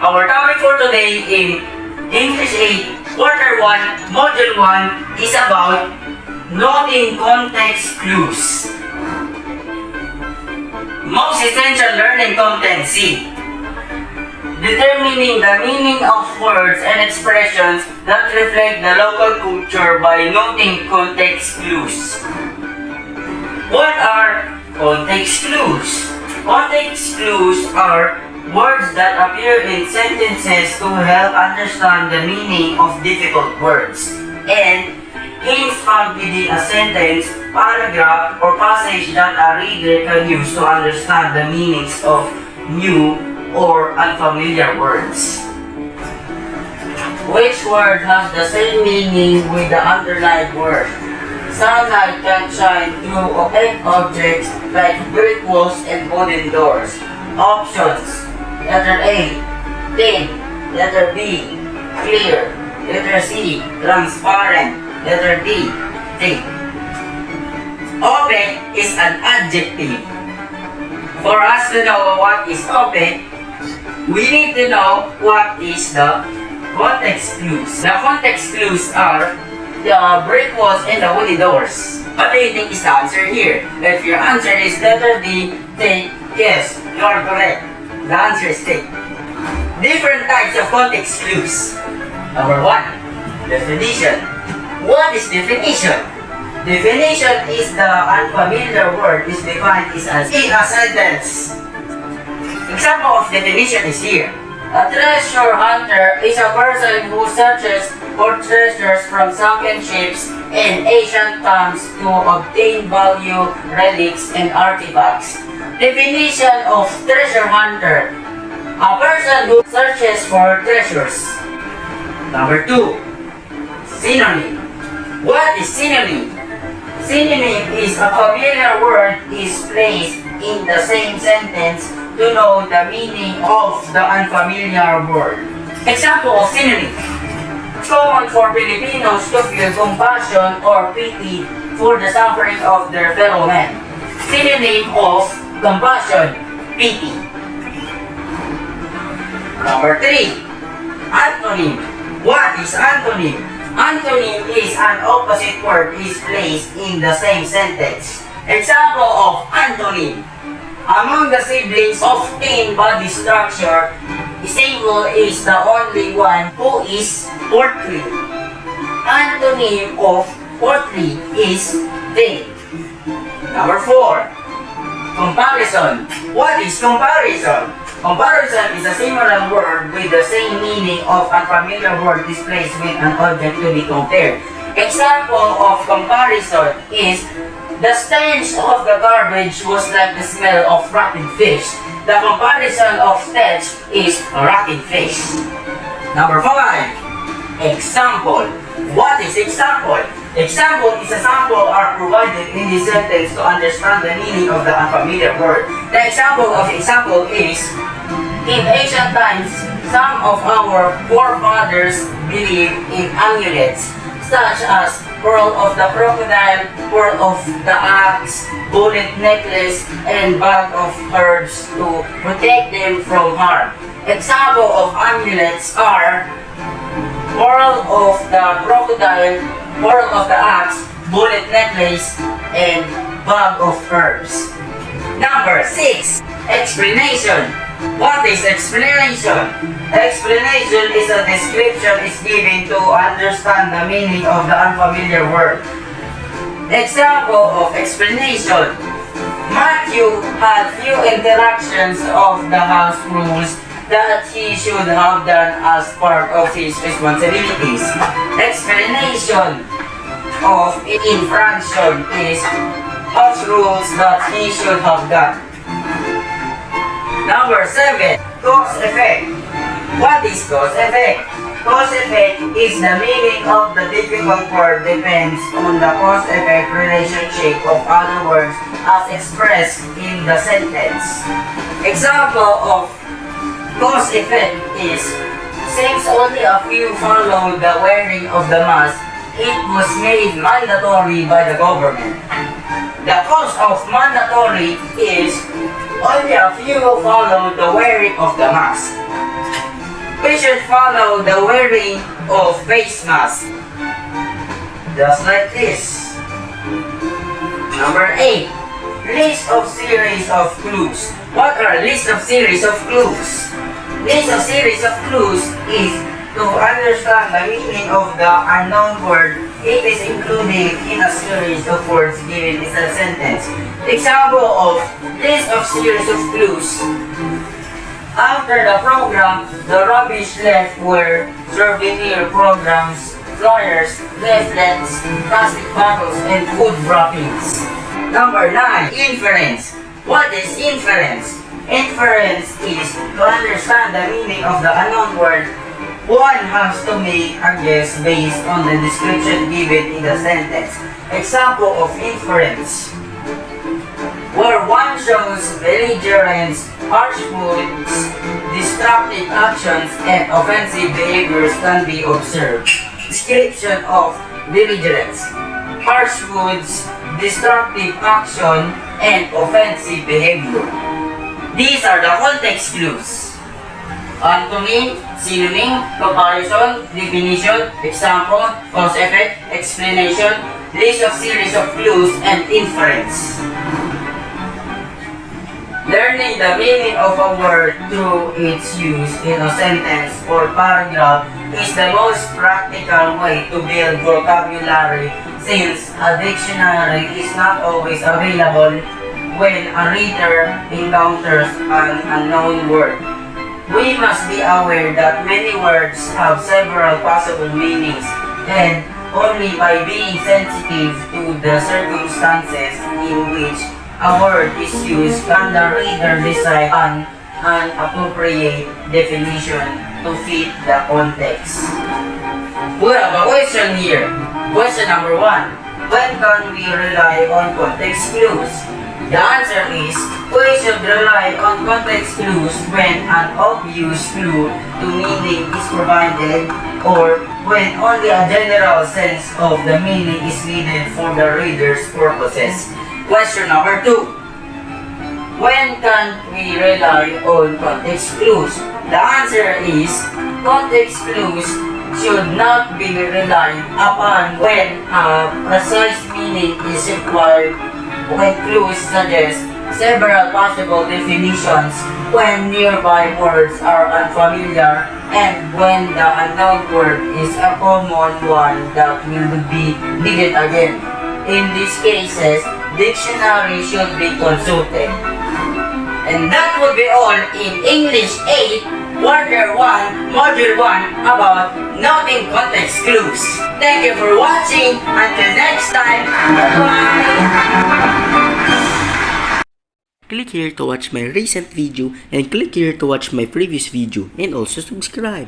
Our topic for today in English 8, Quarter 1, Module 1 is about noting context clues. Most essential learning competency. Determining the meaning of words and expressions that reflect the local culture by noting context clues. What are context clues? Context clues are words that appear in sentences to help understand the meaning of difficult words, and hints found within a sentence, paragraph, or passage that a reader can use to understand the meanings of new or unfamiliar words. Which word has the same meaning with the underlined word? Sunlight can shine through opaque objects like brick walls and wooden doors. Options: letter A, thin. Letter B, clear. Letter C, transparent. Letter D, thick. Opaque is an adjective. For us to know what is opaque, we need to know what is the context clues. The context clues are the brick walls and the wooden doors. What do you think is the answer here? If your answer is letter D, thick, yes, you are correct. The answer is thick. Different types of context clues. Number 1, definition. What is definition? Definition is the unfamiliar word is defined as in a sentence. Example of definition is here. A treasure hunter is a person who searches for treasures from sunken ships and ancient tombs to obtain value, relics, and artifacts. Definition of treasure hunter: a person who searches for treasures. Number 2, synonym. What is synonym? Synonym is a familiar word is placed in the same sentence to know the meaning of the unfamiliar word. Example of synonym: it's common for Filipinos to feel compassion or pity for the suffering of their fellow men. Synonym of compassion, pity. Number 3, antonym. What is antonym? Antonym is an opposite word is placed in the same sentence. Example of antonym: among the siblings of thin body structure, Sable is the only one who is portly. Antonym of portly is thin. Number 4, comparison. What is comparison? Comparison is a similar word with the same meaning of unfamiliar word displaced with an object to be compared. Example of comparison is the stench of the garbage was like the smell of rotten fish. The comparison of stench is rotten fish. Number 5, example. What is example? Example is a sample are provided in this sentence to understand the meaning of the unfamiliar word. The example of example is: in ancient times, some of our forefathers believed in amulets such as pearl of the crocodile, pearl of the axe, bullet necklace, and bag of herbs to protect them from harm. Example of amulets are pearl of the crocodile, pearl of the axe, bullet necklace, and bag of herbs. Number 6, explanation. What is explanation? Explanation is a description is given to understand the meaning of the unfamiliar word. Example of explanation: Matthew had few interactions of the house rules that he should have done as part of his responsibilities. Explanation of infraction is house rules that he should have done. Number 7, cause effect. What is cause effect? Cause effect is the meaning of the difficult word depends on the cause effect relationship of other words as expressed in the sentence. Example of cause effect is: since only a few follow the wearing of the mask, it was made mandatory by the government. The cause of mandatory is only a few follow the wearing of the mask. We should follow the wearing of face mask. Just like this. Number 8. List of series of clues. What are list of series of clues? List of series of clues is to understand the meaning of the unknown word. It is included in a series of words given in a sentence. Example of list of series of clues. After the program, the rubbish left were souvenir programs, flyers, leaflets, plastic bottles, and food wrappings. Number 9. Inference. What is inference? Inference is to understand the meaning of the unknown word. One has to make a guess based on the description given in the sentence. Example of inference. Where one shows belligerence, harsh moods, destructive actions, and offensive behaviors can be observed. Description of belligerence. Harsh moods, destructive action, and offensive behavior. These are the context clues. Antonym, synonym, comparison, definition, example, cause effect, explanation, list of series of clues, and inference. Learning the meaning of a word through its use in a sentence or paragraph is the most practical way to build vocabulary, since a dictionary is not always available when a reader encounters an unknown word. We must be aware that many words have several possible meanings, and only by being sensitive to the circumstances in which a word is used can the reader decide on an appropriate definition to fit the context. We have a question here. Question number 1. When can we rely on context clues? The answer is, we should rely on context clues when an obvious clue to meaning is provided, or when only a general sense of the meaning is needed for the reader's purposes. Question number 2. When can we rely on context clues? The answer is, context clues should not be relied upon when a precise meaning is required, when clues suggest several possible definitions, when nearby words are unfamiliar, and when the unknown word is a common one that will be needed again. In these cases, dictionary should be consulted. And that would be all in English 8, Quarter 1, Module 1 about noting context clues. Thank you for watching. Until next time, bye-bye! Click here to watch my recent video and click here to watch my previous video and also subscribe.